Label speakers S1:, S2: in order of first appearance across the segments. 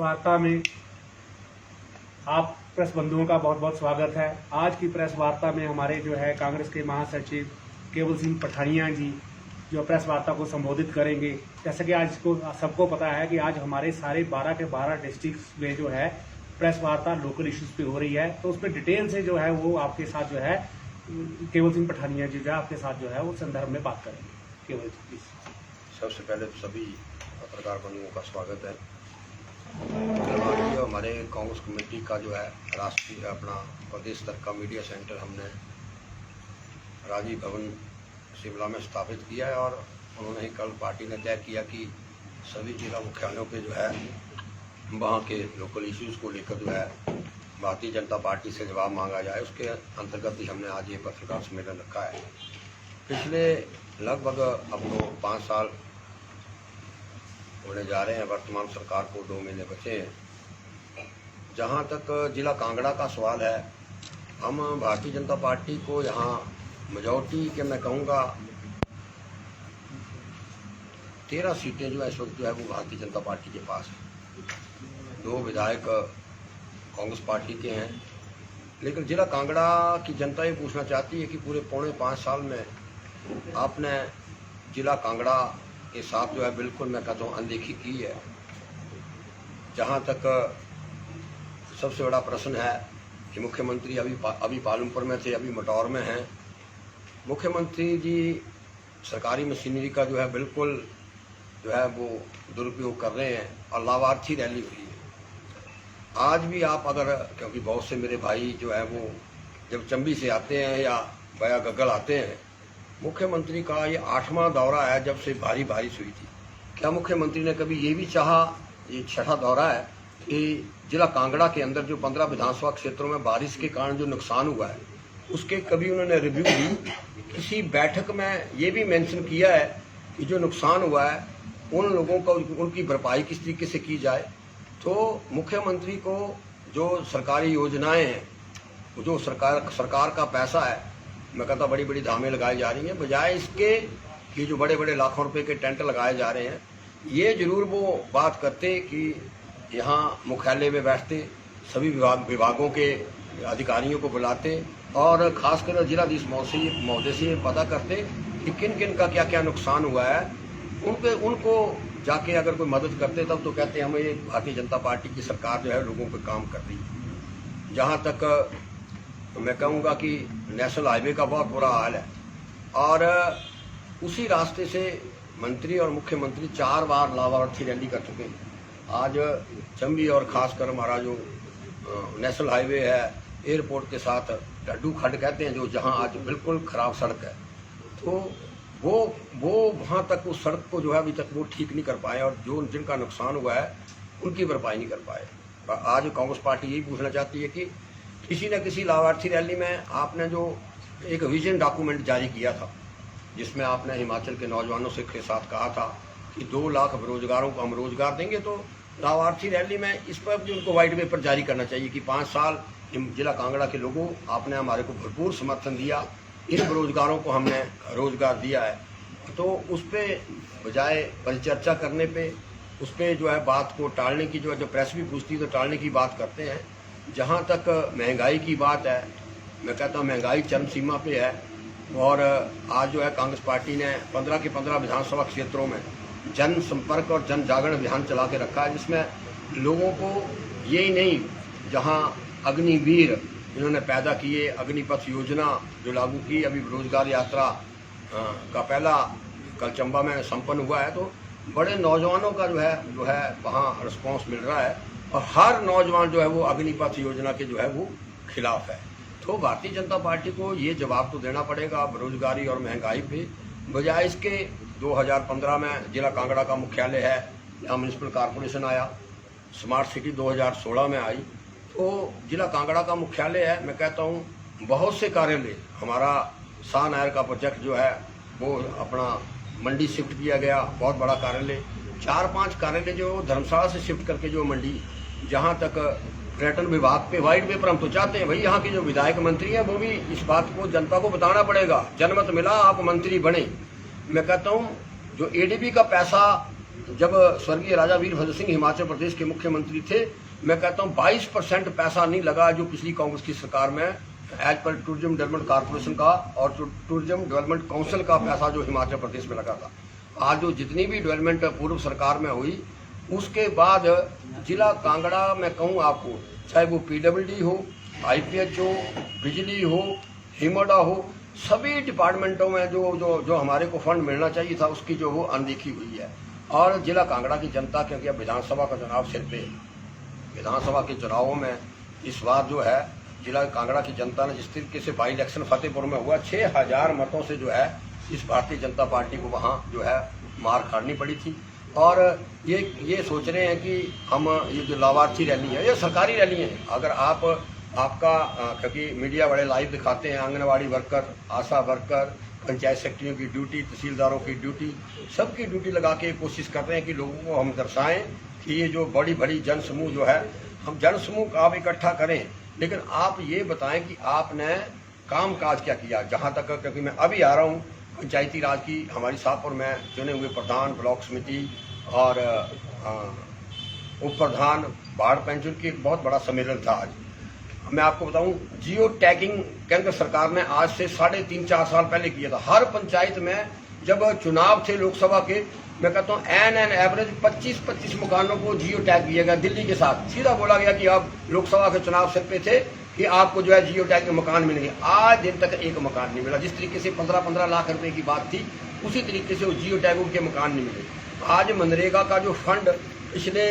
S1: वार्ता में आप प्रेस बंधुओं का बहुत बहुत स्वागत है। आज की प्रेस वार्ता में हमारे जो है कांग्रेस के महासचिव केवल सिंह पठानिया जी जो प्रेस वार्ता को संबोधित करेंगे। जैसे कि आज को सबको पता है कि आज हमारे सारे 12 के 12 डिस्ट्रिक्ट में जो है प्रेस वार्ता लोकल इश्यूज पे हो रही है, तो उसमें डिटेल से जो है वो आपके साथ जो है केवल सिंह पठानिया जी जो है आपके साथ जो है वो संदर्भ में बात करेंगे। केवल जी प्लीज।
S2: सबसे पहले तो सभी पत्रकार बंधुओं का स्वागत है। जो हमारे कांग्रेस कमेटी का जो है राष्ट्रीय अपना प्रदेश स्तर का मीडिया सेंटर हमने राजीव भवन शिमला में स्थापित किया है और उन्होंने ही कल पार्टी ने तय किया कि सभी जिला मुख्यालयों पे जो है वहाँ के लोकल इश्यूज को लेकर जो है भारतीय जनता पार्टी से जवाब मांगा जाए। उसके अंतर्गत ही हमने आज ये पत्रकार सम्मेलन रखा है। पिछले लगभग अब तो 5 साल होने जा रहे हैं, वर्तमान सरकार को 2 महीने बचे हैं। जहाँ तक जिला कांगड़ा का सवाल है, हम भारतीय जनता पार्टी को यहाँ मेजॉरिटी के मैं कहूँगा 13 सीटें जो है इस वक्त जो है वो भारतीय जनता पार्टी के पास है। 2 विधायक कांग्रेस पार्टी के हैं, लेकिन जिला कांगड़ा की जनता ये पूछना चाहती है कि पूरे 4.5 साल में आपने जिला कांगड़ा के साथ जो है बिल्कुल मैं कहता हूँ अनदेखी की है। जहाँ तक सबसे बड़ा प्रश्न है कि मुख्यमंत्री अभी पालमपुर में थे, अभी मटौर में हैं। मुख्यमंत्री जी सरकारी मशीनरी का जो है बिल्कुल जो है वो दुरुपयोग कर रहे हैं और लाभार्थी रैली हुई है। आज भी आप अगर, क्योंकि बहुत से मेरे भाई जो है वो जब चंबी से आते हैं या बया गग्गल आते हैं, मुख्यमंत्री का ये 8वां दौरा है जब से भारी बारिश हुई थी। क्या मुख्यमंत्री ने कभी ये भी चाहा, ये 6ठा दौरा है, कि जिला कांगड़ा के अंदर जो 15 विधानसभा क्षेत्रों में बारिश के कारण जो नुकसान हुआ है उसके कभी उन्होंने रिव्यू दी? किसी बैठक में ये भी मेंशन किया है कि जो नुकसान हुआ है उन लोगों को उनकी भरपाई किस तरीके से की जाए? तो मुख्यमंत्री को जो सरकारी योजनाएं हैं, जो सरकार का पैसा है, मैं कहता बड़ी बड़ी धामें लगाई जा रही हैं, बजाय इसके कि जो बड़े बड़े लाखों रुपए के टेंट लगाए जा रहे हैं, ये जरूर वो बात करते कि यहाँ मुख्यालय में बैठते, सभी विभागों के अधिकारियों को बुलाते और खासकर जिलाधीश महोदय से पता करते कि किन किन का क्या क्या नुकसान हुआ है। उनको जाके अगर कोई मदद करते तब तो कहते हमें ये भारतीय जनता पार्टी की सरकार जो है लोगों पे काम कर रही है। जहाँ तक मैं कहूँगा कि नेशनल हाईवे का बहुत बुरा हाल है और उसी रास्ते से मंत्री और मुख्यमंत्री 4 बार लाभार्थी रैली कर चुके हैं। आज चंबी और खासकर हमारा जो नेशनल हाईवे है एयरपोर्ट के साथ डड्डू खड्ड कहते हैं, जो जहाँ आज बिल्कुल खराब सड़क है, तो वो वहाँ तक उस सड़क को जो है अभी तक वो ठीक नहीं कर पाए और जो जिनका नुकसान हुआ है उनकी भरपाई नहीं कर पाए। आज कांग्रेस पार्टी यही पूछना चाहती है कि किसी न किसी लाभार्थी रैली में आपने जो एक विजन डॉक्यूमेंट जारी किया था, जिसमें आपने हिमाचल के नौजवानों से के साथ कहा था कि 2 लाख बेरोजगारों को हम रोजगार देंगे, तो लाभार्थी रैली में इस पर भी उनको व्हाइट पेपर जारी करना चाहिए कि 5 साल जिला कांगड़ा के लोगों आपने हमारे को भरपूर समर्थन दिया, इन बेरोजगारों को हमने रोजगार दिया है। तो उस पर बजाय परिचर्चा करने पे उस पर जो है बात को टालने की, जो प्रेस भी पूछती है तो टालने की बात करते हैं। जहाँ तक महंगाई की बात है, मैं कहता हूँ महंगाई चरम सीमा पे है और आज जो है कांग्रेस पार्टी ने 15 के 15 विधानसभा क्षेत्रों में जन संपर्क और जन जागरण अभियान चला के रखा है, जिसमें लोगों को यही नहीं, जहाँ अग्निवीर इन्होंने पैदा किए, अग्निपथ योजना जो लागू की, अभी रोजगार यात्रा का पहला कल चंबा में संपन्न हुआ है, तो बड़े नौजवानों का जो है वहाँ रिस्पॉन्स मिल रहा है और हर नौजवान जो है वो अग्निपथ योजना के जो है वो खिलाफ है। तो भारतीय जनता पार्टी को ये जवाब तो देना पड़ेगा बेरोजगारी और महंगाई पे। बजाय इसके 2015 में जिला कांगड़ा का मुख्यालय है, यहाँ म्यूनसिपल कॉरपोरेशन आया, स्मार्ट सिटी 2016 में आई, तो जिला कांगड़ा का मुख्यालय है। मैं कहता हूँ बहुत से कार्यालय, हमारा शाह नहर का प्रोजेक्ट जो है वो अपना मंडी शिफ्ट किया गया, बहुत बड़ा कार्यालय, 4-5 कार्यालय जो धर्मशाला से शिफ्ट करके जो मंडी, जहाँ तक पर्यटन विभाग पे व्हाइट पेपर हम तो चाहते हैं भाई, यहाँ के जो विधायक मंत्री हैं वो भी इस बात को जनता को बताना पड़ेगा। जनमत मिला आप मंत्री बने। मैं कहता हूँ जो एडीबी का पैसा जब स्वर्गीय राजा वीरभद्र सिंह हिमाचल प्रदेश के मुख्यमंत्री थे, मैं कहता हूँ 22% पैसा नहीं लगा जो पिछली कांग्रेस की सरकार में as per tourism development corporation का और टूरिज्म डेवलपमेंट काउंसिल का पैसा जो हिमाचल प्रदेश में लगा था। आज जो जितनी भी डेवलपमेंट पूर्व सरकार में हुई, उसके बाद जिला कांगड़ा में कहूँ आपको, चाहे वो PWD हो, IPH हो, बिजली हो, हिमोडा हो, सभी डिपार्टमेंटों में जो हमारे को फंड मिलना चाहिए था, उसकी जो वो अनदेखी हुई है। और जिला कांगड़ा की जनता, क्योंकि अब विधानसभा का चुनाव सिर पे, विधानसभा के चुनावों में इस बार जो है जिला कांगड़ा की जनता ने जिस तरीके से बाई इलेक्शन फतेहपुर में हुआ, 6000 मतों से जो है इस भारतीय जनता पार्टी को वहाँ जो है मार खानी पड़ी थी। और ये सोच रहे हैं कि हम ये जो लाभार्थी रैली है, ये सरकारी रैली है। अगर आपका क्योंकि मीडिया बड़े लाइव दिखाते हैं, आंगनवाड़ी वर्कर, आशा वर्कर, पंचायत सेक्रेटरियों की ड्यूटी, तहसीलदारों की ड्यूटी, सबकी ड्यूटी लगा के कोशिश कर रहे हैं कि लोगों को हम दर्शाएं कि ये जो बड़ी बड़ी जन समूह जो है, हम जन समूह का आप इकट्ठा करें, लेकिन आप ये बताएं कि आपने काम काज क्या किया। जहाँ तक, क्योंकि मैं अभी आ रहा हूँ पंचायती राज की हमारी शाहपुर में चुने हुए प्रधान, ब्लॉक समिति और उप प्रधान, बाढ़ पेंशन की एक बहुत बड़ा सम्मेलन था। आज मैं आपको बताऊं, जियो टैगिंग केंद्र सरकार ने आज से 3.5-4 साल पहले किया था। हर पंचायत में जब चुनाव थे लोकसभा के, मैं कहता हूँ एन एवरेज 25-25 मकानों को जियो टैग दिया गया दिल्ली के साथ। सीधा बोला गया कि आप लोकसभा के चुनाव सिर पे थे कि आपको जो है जियो टैग के मकान मिलेंगे। आज दिन तक एक मकान नहीं मिला। जिस तरीके से 15-15 लाख रुपए की बात थी, उसी तरीके से वो जियो टैगों के मकान नहीं मिले। आज मनरेगा का जो फंड पिछले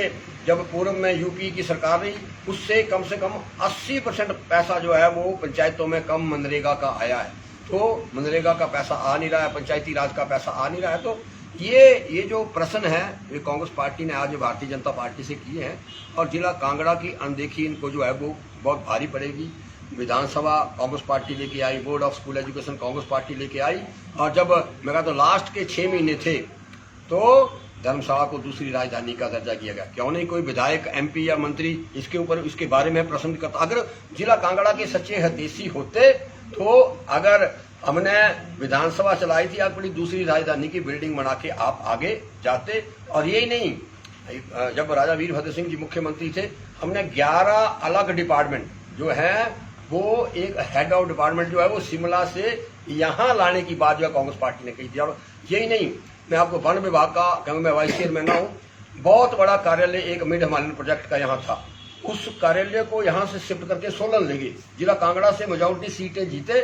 S2: जब पूर्व में यूपी की सरकार रही, उससे कम से कम 80% पैसा जो है वो पंचायतों में कम मनरेगा का आया है। तो मनरेगा का पैसा आ नहीं रहा है, पंचायती राज का पैसा आ नहीं रहा है। तो ये जो प्रश्न है, ये कांग्रेस पार्टी ने आज भारतीय जनता पार्टी से किए हैं, और जिला कांगड़ा की अनदेखी इनको जो है वो बहुत भारी पड़ेगी। विधानसभा कांग्रेस पार्टी लेके आई, board of school education Congress party लेके आई, और जब मैं कहता हूँ लास्ट के 6 महीने थे तो धर्मशाला को दूसरी राजधानी का दर्जा दिया गया। क्यों नहीं कोई विधायक, MP या मंत्री इसके बारे में प्रश्न करता। अगर जिला कांगड़ा के सच्चे हदेसी होते तो अगर हमने विधानसभा चलाई थी, आप बड़ी दूसरी राजधानी की बिल्डिंग बना के आप आगे जाते। और यही नहीं, जब राजा वीरभद्र सिंह जी मुख्यमंत्री थे, हमने 11 अलग डिपार्टमेंट जो है वो एक हेड ऑफ डिपार्टमेंट जो है वो शिमला से यहाँ लाने की बात जो है कांग्रेस पार्टी ने कही थी। और यही नहीं, मैं आपको वन विभाग का, क्योंकि मैं वाइस चेयरमैन हूँ, बहुत बड़ा कार्यालय एक मिड हिमालयन प्रोजेक्ट का यहाँ था, उस कार्यालय को यहाँ से शिफ्ट करके सोलन ले गए। जिला कांगड़ा से मेजॉरिटी सीटें जीते,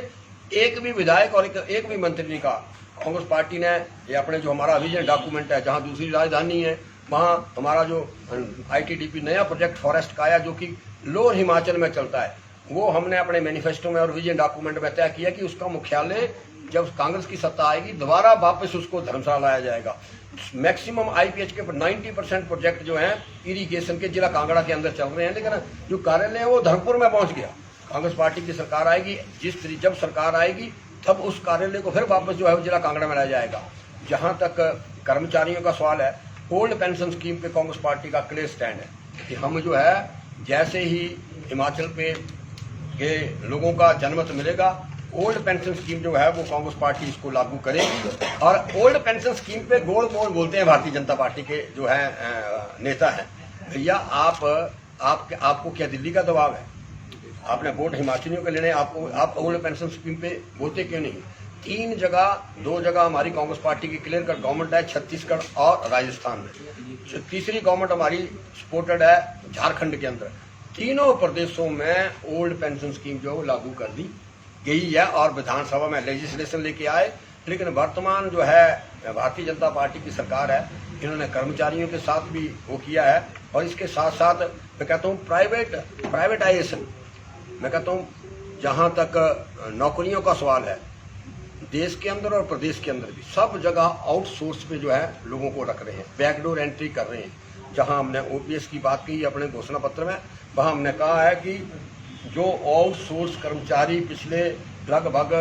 S2: एक भी विधायक और एक भी मंत्री नहीं कहा। कांग्रेस पार्टी ने ये अपने जो हमारा विजन डॉक्यूमेंट है, जहाँ दूसरी राजधानी है, वहाँ हमारा जो ITDP नया प्रोजेक्ट फॉरेस्ट का आया जो कि लोअर हिमाचल में चलता है, वो हमने अपने मैनिफेस्टो में और विजन डॉक्यूमेंट में तय किया कि उसका मुख्यालय जब कांग्रेस की सत्ता आएगी दोबारा वापस उसको धर्मशाला लाया जाएगा। मैक्सिमम IPH के 90% प्रोजेक्ट जो हैं इरिगेशन के जिला कांगड़ा के अंदर चल रहे हैं, लेकिन जो कार्यालय है वो धर्मपुर में पहुंच गया। कांग्रेस पार्टी की सरकार आएगी, जब सरकार आएगी तब उस कार्यालय को फिर वापस जो है जिला कांगड़ा में लाया जाएगा। जहाँ तक कर्मचारियों का सवाल है, ओल्ड पेंशन स्कीम पे कांग्रेस पार्टी का क्लियर स्टैंड है कि हम जो है जैसे ही हिमाचल पे के लोगों का जनमत मिलेगा, ओल्ड पेंशन स्कीम जो है वो कांग्रेस पार्टी इसको लागू करेगी। और ओल्ड पेंशन स्कीम पे गोल मोल बोलते हैं भारतीय जनता पार्टी के जो है नेता हैं। भैया आपको क्या दिल्ली का दबाव है? आपने वोट हिमाचलियों के लेने, आप ओल्ड पेंशन स्कीम पे बोलते क्यों नहीं? 2 जगह हमारी कांग्रेस पार्टी की क्लियर कट गवर्नमेंट है, छत्तीसगढ़ और राजस्थान में। तीसरी गवर्नमेंट हमारी सपोर्टेड है झारखंड के अंदर। तीनों प्रदेशों में ओल्ड पेंशन स्कीम जो लागू कर दी गई है और विधानसभा में लेजिस्लेशन लेके आए। लेकिन वर्तमान जो है भारतीय जनता पार्टी की सरकार है, इन्होंने कर्मचारियों के साथ भी वो किया है, और इसके साथ साथ मैं कहता हूँ प्राइवेटाइजेशन, मैं कहता हूँ जहाँ तक नौकरियों का सवाल है, देश के अंदर और प्रदेश के अंदर भी सब जगह आउटसोर्स पे जो है लोगों को रख रहे हैं, बैकडोर एंट्री कर रहे हैं। जहां हमने OPS की बात की अपने घोषणा पत्र में, वहां हमने कहा है कि जो आउटसोर्स कर्मचारी पिछले लगभग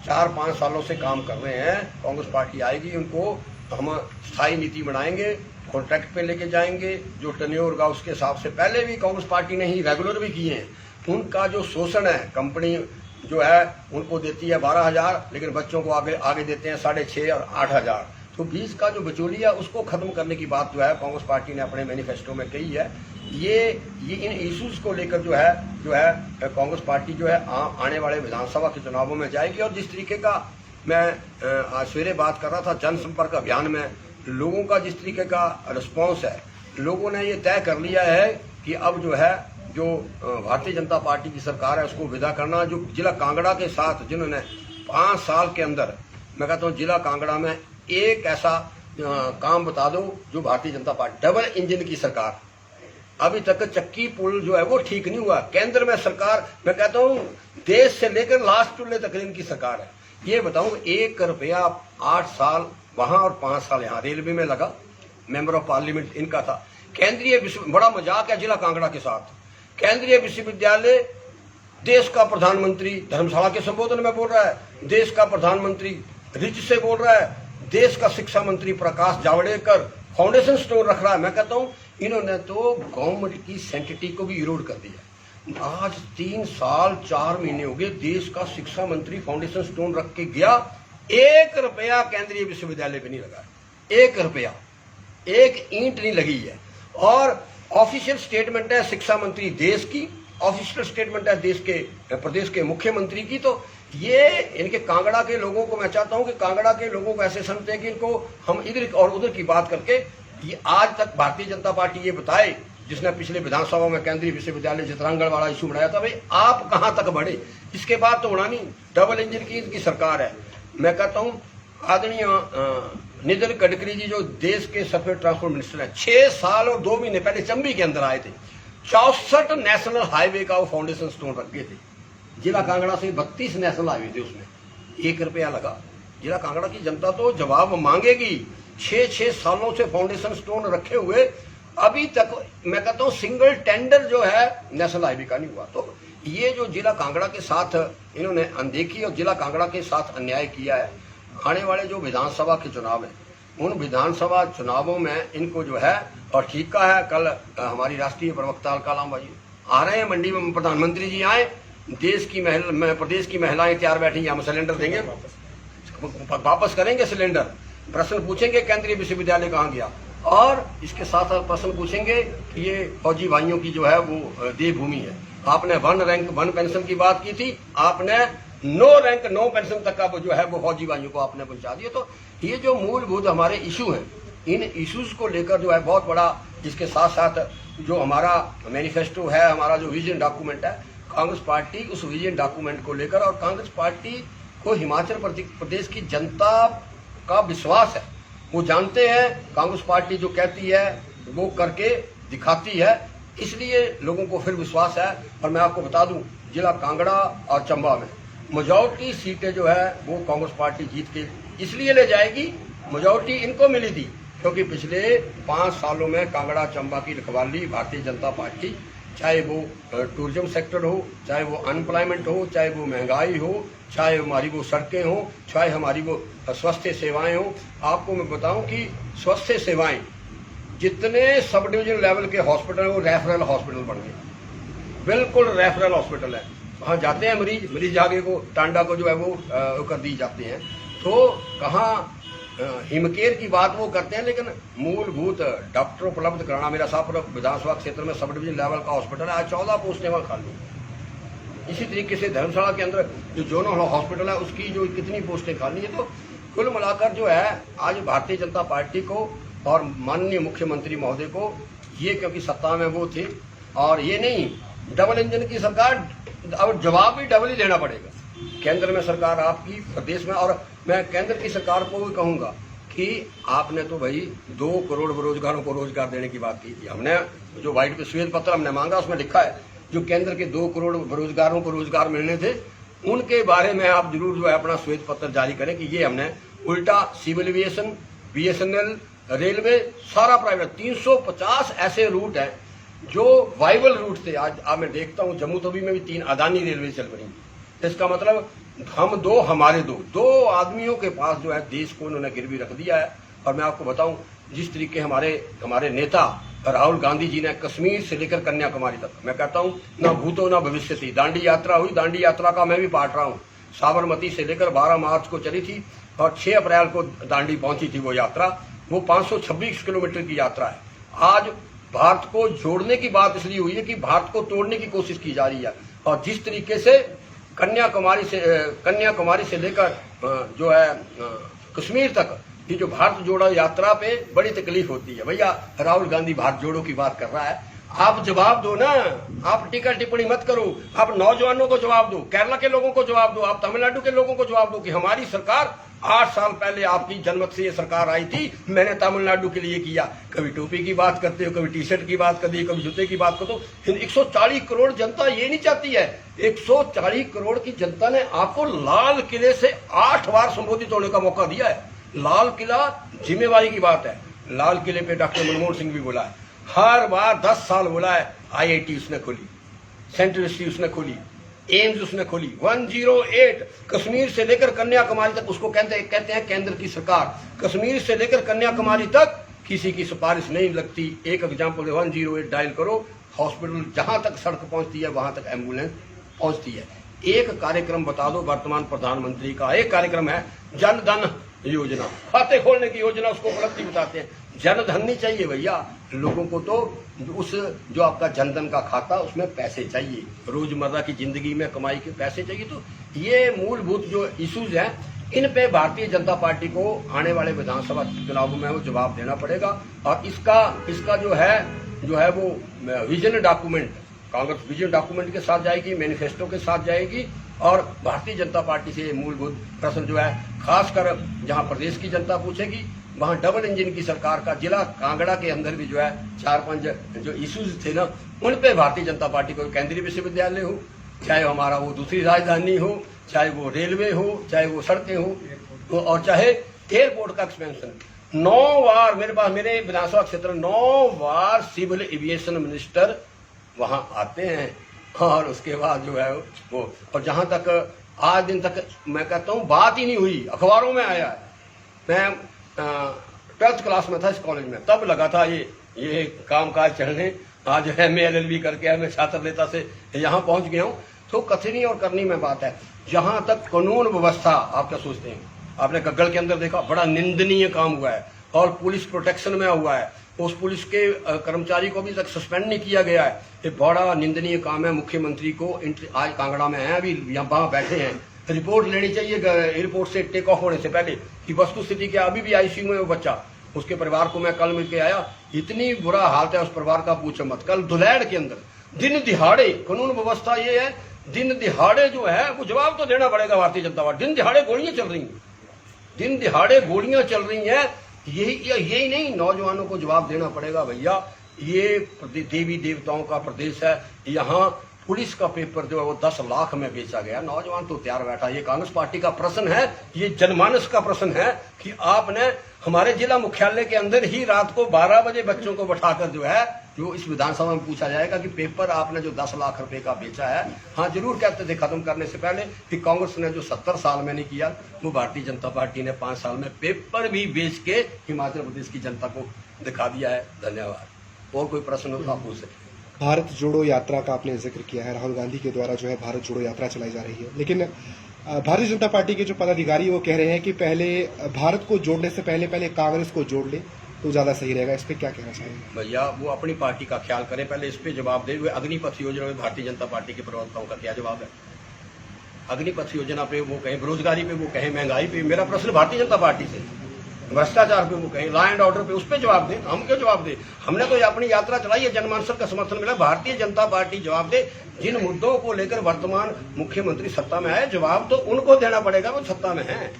S2: 4-5 सालों से काम कर रहे हैं, कांग्रेस पार्टी आएगी, उनको हम स्थायी नीति बनाएंगे, कॉन्ट्रैक्ट पे लेके जाएंगे। जो टर्नओवर होगा उसके हिसाब से पहले भी कांग्रेस पार्टी ने ही रेगुलर भी किए हैं। उनका जो शोषण है, कंपनी जो है उनको देती है 12,000, लेकिन बच्चों को आगे देते हैं 6,500 और 8,000। तो 20 का जो बिचौलिया उसको खत्म करने की बात जो है कांग्रेस पार्टी ने अपने मैनिफेस्टो में कही है। ये इन इश्यूज को लेकर जो है कांग्रेस पार्टी जो है आने वाले विधानसभा के चुनावों में जाएगी। और जिस तरीके का मैं आज सवेरे बात कर रहा था जनसंपर्क अभियान में, लोगों का जिस तरीके का रिस्पॉन्स है, लोगों ने ये तय कर लिया है कि अब जो भारतीय जनता पार्टी की सरकार है उसको विदा करना। जो जिला कांगड़ा के साथ जिन्होंने 5 साल के अंदर, मैं कहता हूँ जिला कांगड़ा में एक ऐसा काम बता दो जो Bharatiya Janata party, double engine की सरकार, अभी तक चक्की पुल जो है वो ठीक नहीं हुआ। केंद्र में सरकार, मैं कहता हूँ देश से लेकर लास्ट चूल्हे तक इनकी सरकार है। ये बताऊं 1 रुपया 8 साल वहां और 5 साल यहाँ रेलवे में लगा, मेंबर ऑफ पार्लियामेंट इनका था। केंद्रीय बड़ा मजाक है जिला कांगड़ा के साथ। केंद्रीय विश्वविद्यालय, देश का प्रधानमंत्री धर्मशाला के संबोधन में बोल रहा है, देश का प्रधानमंत्री रिच से बोल रहा है, देश का शिक्षा मंत्री प्रकाश जावड़ेकर फाउंडेशन स्टोन रख रहा है। मैं कहता हूं इन्होंने तो गवर्नमेंट की सेंटिटी को भी इरोड कर दिया। आज 3 साल 4 महीने हो गए, देश का शिक्षा मंत्री फाउंडेशन स्टोन रख के गया, 1 रुपया केंद्रीय विश्वविद्यालय पे नहीं लगा, 1 रुपया, 1 ईंट नहीं लगी है। और ऑफिशियल स्टेटमेंट है शिक्षा मंत्री देश की, ऑफिशियल स्टेटमेंट है देश के प्रदेश के मुख्यमंत्री की। तो ये इनके कांगड़ा के लोगों को, मैं चाहता हूं कि कांगड़ा के लोगों को ऐसे समझते हैं कि इनको हम इधर और उधर की बात करके, ये आज तक भारतीय जनता पार्टी ये बताए, जिसने पिछले विधानसभा में केंद्रीय विश्वविद्यालय चित्रांगण वाला इशू बनाया था, भाई आप कहां तक बढ़े, इसके बाद तो होना नहीं। डबल इंजन की इनकी सरकार है। मैं कहता हूं आदरणीय नितिन गडकरी जी जो देश के सफेद ट्रांसपोर्ट मिनिस्टर है, 6 साल और 2 महीने पहले चंबी के अंदर आए थे, 64 नेशनल हाईवे का वो फाउंडेशन स्टोन रख गए थे। जिला कांगड़ा से 32 नेशनल हाईवे थे, उसमें 1 रुपया लगा। जिला कांगड़ा की जनता तो जवाब मांगेगी। 6 सालों से फाउंडेशन स्टोन रखे हुए अभी तक, मैं कहता हूं सिंगल टेंडर जो है नेशनल हाईवे का नहीं हुआ। तो ये जो जिला कांगड़ा के साथ इन्होंने अनदेखी और जिला कांगड़ा के साथ अन्याय किया है, आने वाले जो विधानसभा के चुनाव है, उन विधानसभा चुनावों में इनको जो है, और ठीक का है, कल हमारी राष्ट्रीय प्रवक्ता अलकालाम भाई आ रहे हैं, मंडी में प्रधानमंत्री जी आए, देश की प्रदेश की महिलाएं तैयार बैठी, हम सिलेंडर देंगे, वापस करेंगे सिलेंडर, प्रश्न पूछेंगे केंद्रीय विश्वविद्यालय कहाँ गया, और इसके साथ साथ प्रश्न पूछेंगे कि ये फौजी भाइयों की जो है वो देवभूमि है। आपने 1 रैंक 1 पेंशन की बात की थी, आपने 9 रैंक 9 पेंशन तक का जो है वो फौजी भाइयों को आपने पहुंचा दिया। तो ये जो मूलभूत हमारे इशू हैं, इन इश्यूज को लेकर जो है बहुत बड़ा, इसके साथ साथ जो हमारा मैनिफेस्टो है, हमारा जो विजन डॉक्यूमेंट है, कांग्रेस पार्टी उस विजन डॉक्यूमेंट को लेकर, और कांग्रेस पार्टी को हिमाचल प्रदेश की जनता का विश्वास है, वो जानते हैं कांग्रेस पार्टी जो कहती है वो करके दिखाती है, इसलिए लोगों को फिर विश्वास है। और मैं आपको बता दूं, जिला कांगड़ा और चंबा में मेजॉरिटी सीटें जो है वो कांग्रेस पार्टी जीत के इसलिए ले जाएगी, मेजॉरिटी इनको मिली थी क्योंकि पिछले 5 सालों में कांगड़ा चंबा की रखवाली भारतीय जनता पार्टी, चाहे वो टूरिज्म सेक्टर हो, चाहे वो अनएम्प्लॉयमेंट हो, चाहे वो महंगाई हो, चाहे हमारी वो सड़कें हो, चाहे हमारी वो स्वास्थ्य सेवाएं हो। आपको मैं बताऊं कि स्वास्थ्य सेवाएं जितने सब डिवीजन लेवल के हॉस्पिटल वो रेफरल हॉस्पिटल बन गए, बिल्कुल रेफरल हॉस्पिटल है। वहां जाते हैं मरीज आगे को टांडा को जो है वो कर दी जाते हैं। तो कहाँ हिमकेयर की बात वो करते हैं, लेकिन मूलभूत डॉक्टर उपलब्ध कराना, मेरा साहब विधानसभा क्षेत्र में सब डिवीजन लेवल का हॉस्पिटल है, आज 14 पोस्टें वहां खाली। इसी तरीके से धर्मशाला के अंदर जो जोनल हॉस्पिटल है उसकी जो कितनी पोस्टें खाली है। तो कुल मिलाकर जो है आज भारतीय जनता पार्टी को और माननीय मुख्यमंत्री महोदय को, ये क्योंकि सत्ता में वो थे, और ये नहीं डबल इंजन की सरकार, अब जवाब भी डबल ही देना पड़ेगा। केंद्र में सरकार आपकी, प्रदेश में, और मैं केंद्र की सरकार को भी कहूंगा कि आपने तो भाई 2 करोड़ बेरोजगारों को रोजगार देने की बात की थी। हमने जो व्हाइट श्वेत पत्र हमने मांगा उसमें लिखा है जो केंद्र के 2 करोड़ बेरोजगारों को रोजगार मिलने थे, उनके बारे में आप जरूर जो है अपना श्वेत पत्र जारी करें कि ये हमने उल्टा सिविल एविएशन, BSNL, रेलवे, सारा प्राइवेट, 350 ऐसे रूट हैं जो वाइबल रूट थे। आज मैं देखता हूँ जम्मू तवी में भी 3 अदानी रेलवे चल रही। इसका मतलब हम 2 हमारे 2 आदमियों के पास जो है देश को उन्होंने गिरवी रख दिया है। और मैं आपको बताऊं जिस तरीके हमारे नेता राहुल गांधी जी ने कश्मीर से लेकर कन्याकुमारी तक, मैं कहता हूं ना भूतो ना भविष्य थी, दांडी यात्रा हुई, दांडी यात्रा का मैं भी पार्ट रहा हूं, साबरमती से लेकर 12 मार्च को चली थी, और 6 अप्रैल को दांडी पहुंची थी वो यात्रा। वो 526 किलोमीटर की यात्रा है। आज भारत को जोड़ने की बात इसलिए हुई है कि भारत को तोड़ने की कोशिश की जा रही है। और जिस तरीके से कन्याकुमारी से लेकर जो है कश्मीर तक ये जो भारत जोड़ो यात्रा पे बड़ी तकलीफ होती है। भैया राहुल गांधी भारत जोड़ो की बात कर रहा है, आप जवाब दो ना, आप टीका टिप्पणी मत करो, आप नौजवानों को जवाब दो, केरला के लोगों को जवाब दो, आप तमिलनाडु के लोगों को जवाब दो कि हमारी सरकार 8 साल पहले आपकी जनमत से ये सरकार आई थी, मैंने तमिलनाडु के लिए किया। कभी टोपी की बात करते हो, कभी टी शर्ट की बात करती हो, कभी जूते की बात करते हो। 140 करोड़ जनता ये नहीं चाहती है। 140 करोड़ की जनता ने आपको लाल किले से 8 बार संबोधित होने का मौका दिया है। लाल किला जिम्मेवारी की बात है। लाल किले पे डॉक्टर मनमोहन सिंह भी बोला है, हर बार 10 साल बोला है। IIT उसने खोली, सेंट्रल यूनिवर्सिटी उसने खोली, एम्स उसने खोली। 108 कश्मीर से लेकर कन्याकुमारी तक, उसको कहते हैं केंद्र की सरकार। कश्मीर से लेकर कन्याकुमारी तक किसी की सिफारिश नहीं लगती। एक एग्जाम्पल 108 डायल करो, हॉस्पिटल जहां तक सड़क पहुंचती है वहां तक एम्बुलेंस पहुंचती है। एक कार्यक्रम बता दो वर्तमान प्रधानमंत्री का, एक कार्यक्रम है जन धन योजना, खाते खोलने की योजना, उसको उपलब्धि बताते हैं। जन धन नहीं चाहिए भैया लोगों को, तो उस जो आपका जनधन का खाता उसमें पैसे चाहिए, रोजमर्रा की जिंदगी में कमाई के पैसे चाहिए। तो ये मूलभूत जो इश्यूज हैं, इन पे भारतीय जनता पार्टी को आने वाले विधानसभा चुनाव में वो जवाब देना पड़ेगा। और इसका जो है वो vision document, Congress vision document के साथ जाएगी, मैनिफेस्टो के साथ जाएगी। और भारतीय जनता पार्टी से मूलभूत प्रश्न जो है, खासकर जहां प्रदेश की जनता पूछेगी, वहां डबल इंजन की सरकार का जिला कांगड़ा के अंदर भी जो है 4-5 जो इश्यूज थे ना, उन पे भारतीय जनता पार्टी को केंद्रीय विश्वविद्यालय हो, चाहे हमारा वो दूसरी राजधानी हो, चाहे वो रेलवे हो, चाहे वो सड़कें हो, और चाहे एयरपोर्ट का एक्सपेंशन। 9 बार मेरे विधानसभा क्षेत्र 9 बार सिविल एविएशन मिनिस्टर वहां आते हैं। और उसके बाद जो है वो, और जहां तक आज दिन तक मैं कहता हूं बात ही नहीं हुई, अखबारों में आया है। मैं 12th क्लास में था इस कॉलेज में, तब लगा था ये काम काज चलने। आज है मैं LLB करके मैं छात्र नेता से यहाँ पहुंच गया हूँ। तो कथनी और करनी में बात है। जहां तक कानून व्यवस्था, आप क्या सोचते हैं? आपने गग्गल के अंदर देखा, बड़ा निंदनीय काम हुआ है और पुलिस प्रोटेक्शन में हुआ है। उस पुलिस के कर्मचारी को अभी तक सस्पेंड नहीं किया गया है। ये बड़ा निंदनीय काम है। मुख्यमंत्री को आज कांगड़ा में है, अभी यहाँ बैठे हैं, रिपोर्ट लेनी चाहिए एयरपोर्ट से टेक ऑफ होने से पहले कि वस्तु स्थिति क्या। अभी भी ICU में वो बच्चा, उसके परिवार को मैं कल मिल के आया, इतनी बुरा हालत है उस परिवार का, पूछो मत। कल धुलैड़ के अंदर दिन दिहाड़े, कानून व्यवस्था ये है, दिन दिहाड़े जो है वो जवाब तो देना पड़ेगा भारतीय जनता पार्टी। दिन दिहाड़े गोलियां चल रही हैं, दिन दिहाड़े गोलियां चल रही हैं। यही नहीं, नौजवानों को जवाब देना पड़ेगा भैया। ये देवी देवताओं का प्रदेश है, यहाँ पुलिस का पेपर जो है वो 10 लाख में बेचा गया। नौजवान तो तैयार बैठा। ये कांग्रेस पार्टी का प्रश्न है, ये जनमानस का प्रश्न है कि आपने हमारे जिला मुख्यालय के अंदर ही रात को 12 बजे बच्चों को बैठाकर जो इस विधानसभा में पूछा जाएगा कि पेपर आपने जो 10 लाख रुपए का बेचा है। हाँ, जरूर कहते थे खत्म करने से पहले कि कांग्रेस ने जो 70 साल में नहीं किया, वो भारतीय जनता पार्टी ने 5 साल में पेपर भी बेच के हिमाचल प्रदेश की जनता को दिखा दिया है। धन्यवाद। और कोई प्रश्न हो तो आप पूछ सकते।
S3: भारत जोड़ो यात्रा का आपने जिक्र किया है, राहुल गांधी के द्वारा जो है भारत जोड़ो यात्रा चलाई जा रही है, लेकिन भारतीय जनता पार्टी के जो पदाधिकारी वो कह रहे हैं कि पहले भारत को जोड़ने से पहले कांग्रेस को जोड़ ले तो ज्यादा सही रहेगा। इस पे क्या कहना चाहेंगे?
S2: भैया वो अपनी पार्टी का ख्याल करें, पहले इस पे जवाब दे। हुए अग्निपथ योजना में भारतीय जनता पार्टी के प्रवक्ताओं का क्या जवाब है? अग्निपथ योजना पे वो कहें, बेरोजगारी पे वो कहें, महंगाई पे। मेरा प्रश्न भारतीय जनता पार्टी से, भ्रष्टाचार पे वो कहें, लॉ एंड ऑर्डर पे, उस पे जवाब दें। हम क्यों जवाब दें? हमने तो अपनी यात्रा चलाई है, जनमानस का समर्थन मिला। भारतीय जनता पार्टी जवाब दे। जिन मुद्दों को लेकर वर्तमान मुख्यमंत्री सत्ता में आए, जवाब तो उनको देना पड़ेगा, वो सत्ता में है।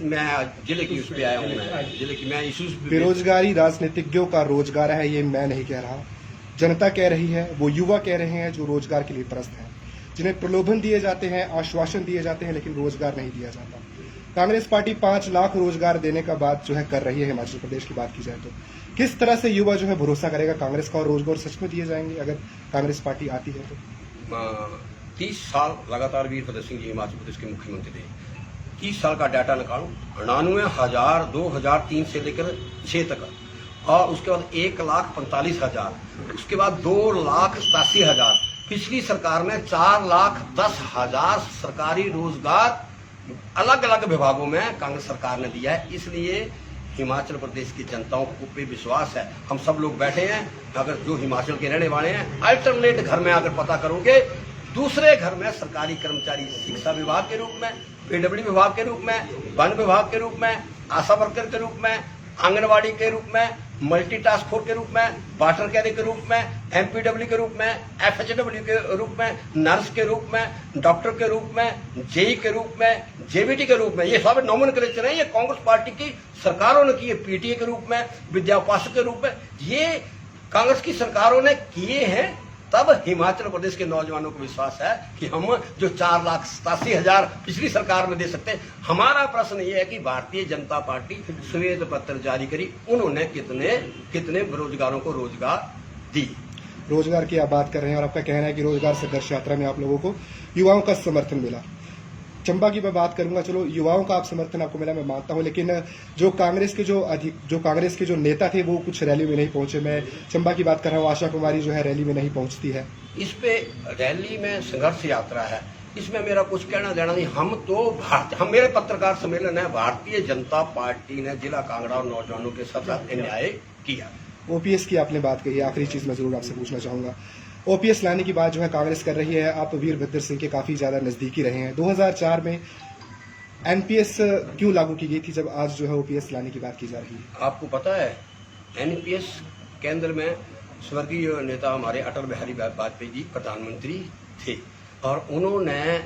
S2: मैं जिले की उस पे आया हूँ, मैं जिले की, मैं इश्यूज।
S3: बेरोजगारी राजनीतिज्ञों का रोजगार है, ये मैं नहीं कह रहा, जनता कह रही है। वो युवा कह रहे हैं जो रोजगार के लिए त्रस्त हैं, जिन्हें प्रलोभन दिए जाते हैं, आश्वासन दिए जाते हैं, लेकिन रोजगार नहीं दिया जाता। कांग्रेस पार्टी 5 लाख रोजगार देने का बात जो है कर रही है हिमाचल प्रदेश की बात की जाए तो। किस तरह से युवा जो है भरोसा करेगा कांग्रेस का और रोजगार सच में दिए जाएंगे अगर कांग्रेस पार्टी आती है तो?
S2: 30 साल लगातार वीरभद्र सिंह जी हिमाचल प्रदेश के मुख्यमंत्री रहे। 30 साल का डाटा निकालूं, 99,000 2003 से लेकर 6 तक, और उसके बाद 1,45,000, उसके बाद 2,87,000, पिछली सरकार में 4,10,000 सरकारी रोजगार अलग अलग विभागों में कांग्रेस सरकार ने दिया है। इसलिए हिमाचल प्रदेश की जनताओं को पे विश्वास है। हम सब लोग बैठे हैं, अगर जो हिमाचल के रहने वाले हैं, अल्टरनेट घर में अगर पता करोगे, दूसरे घर में सरकारी कर्मचारी शिक्षा विभाग के रूप में, पीडब्ल्यू विभाग के रूप में, वन विभाग के रूप में, आशा वर्कर के रूप में, आंगनबाड़ी के रूप में, मल्टी टास्क फोर्स के रूप में, वाटर कैरी के रूप में, एमपीडब्ल्यू के रूप में, एफएचडब्ल्यू के रूप में, नर्स के रूप में, डॉक्टर के रूप में, जेई के रूप में, जेबीटी के रूप में, ये सब नॉमेनक्लेचर है। ये कांग्रेस पार्टी की सरकारों ने किए, पीटीए के रूप में, विद्या उपासक के रूप में, ये कांग्रेस की सरकारों ने किए हैं। तब हिमाचल प्रदेश के नौजवानों को विश्वास है कि हम जो 4,87,000 पिछली सरकार में दे सकते हैं। हमारा प्रश्न ये है कि भारतीय जनता पार्टी श्वेत पत्र जारी करी, उन्होंने कितने बेरोजगारों को रोजगार दी।
S3: रोजगार की आप बात कर रहे हैं और आपका कहना है कि रोजगार संघर्ष यात्रा में आप लोगों को युवाओं का समर्थन मिला। चंबा की मैं बात करूंगा, चलो युवाओं का आप समर्थन आपको मिला, मैं मानता हूं, लेकिन जो कांग्रेस के जो नेता थे वो कुछ रैली में नहीं पहुंचे। मैं चंबा की बात कर रहा हूं, आशा कुमारी जो है रैली में नहीं पहुंचती है।
S2: इस पे रैली में संघर्ष यात्रा है, इसमें मेरा कुछ कहना देना नहीं। हम मेरे पत्रकार सम्मेलन है, भारतीय जनता पार्टी ने जिला कांगड़ा और नौजवानों के साथ अन्याय किया।
S3: ओपीएस की आपने बात कही, आखिरी चीज मैं जरूर आपसे पूछना चाहूंगा, ओपीएस लाने की बात जो है कांग्रेस कर रही है, आप वीरभद्र सिंह के काफी ज्यादा नजदीकी रहे हैं। 2004 में एनपीएस क्यों लागू की गई थी, जब आज जो है ओपीएस लाने की बात की जा रही है?
S2: आपको पता है, एनपीएस केंद्र में स्वर्गीय नेता हमारे अटल बिहारी वाजपेयी जी प्रधानमंत्री थे, और उन्होंने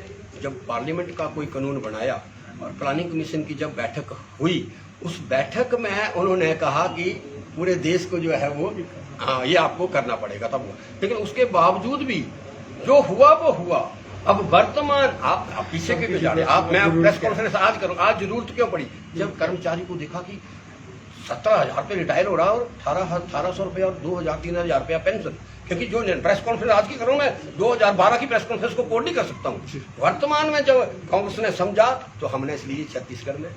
S2: जब पार्लियामेंट का कोई कानून बनाया और प्लानिंग कमीशन की जब बैठक हुई, उस बैठक में उन्होंने कहा कि पूरे देश को जो है वो ये आपको करना पड़ेगा, तब हुआ। लेकिन उसके बावजूद भी जो हुआ वो हुआ। अब वर्तमान आप पीछे के गुजारे, मैं प्रेस कॉन्फ्रेंस आज करूं, आज जरूरत क्यों पड़ी, जब कर्मचारी को देखा कि 17,000 रुपये रिटायर हो रहा और 1800 रुपये और 2,000-3,000 रुपया पेंशन, क्योंकि जो प्रेस कॉन्फ्रेंस आज की करूं मैं 2012 की प्रेस कॉन्फ्रेंस को कोड नहीं कर सकता हूं। वर्तमान में जब कांग्रेस ने समझा तो हमने इसलिए छत्तीसगढ़ में,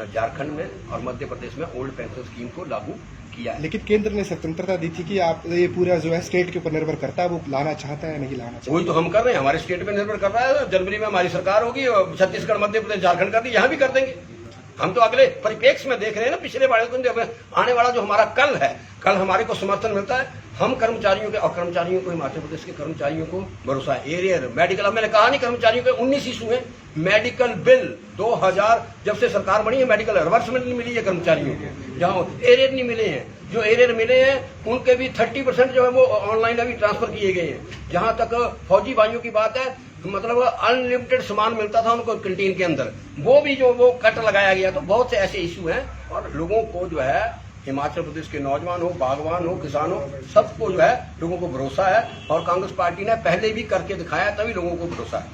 S2: झारखंड में और मध्य प्रदेश में ओल्ड पेंशन स्कीम को लागू किया है।
S3: लेकिन केंद्र ने स्वतंत्रता दी थी कि आप ये पूरा जो है स्टेट के ऊपर निर्भर करता है, वो लाना चाहता है या नहीं लाना चाहता।
S2: वही तो हम कर रहे हैं, हमारे स्टेट पे निर्भर कर रहा है। जनवरी में हमारी सरकार होगी, छत्तीसगढ़, मध्य प्रदेश, झारखंड कर दी, यहाँ भी कर देंगे। हम तो अगले परिप्रेक्ष्य में देख रहे हैं ना, पिछले वाले आने वाला जो हमारा कल है, कल हमारे को समर्थन मिलता है। हम कर्मचारियों के और कर्मचारियों को, हिमाचल प्रदेश के कर्मचारियों को भरोसा है। एरियर मेडिकल, अब मैंने कहा नहीं, कर्मचारियों के 19 इशू है। मेडिकल बिल 2000 जब से सरकार बनी है, मेडिकल रिवर्समेंट नहीं मिली है कर्मचारियों को, जहाँ एरियर नहीं मिले हैं। जो एरियर मिले हैं उनके भी 30% जो है वो ऑनलाइन अभी ट्रांसफर किए गए हैं। जहां तक फौजी भाइयों की बात है, मतलब अनलिमिटेड सामान मिलता था उनको कैंटीन के अंदर, वो भी जो वो कट लगाया गया। तो बहुत से ऐसे इशू हैं, और लोगों को जो है, हिमाचल प्रदेश के नौजवान हो, बागवान हो, किसान हो, सबको जो है लोगों को भरोसा है, और कांग्रेस पार्टी ने पहले भी करके दिखाया, तभी लोगों को भरोसा है।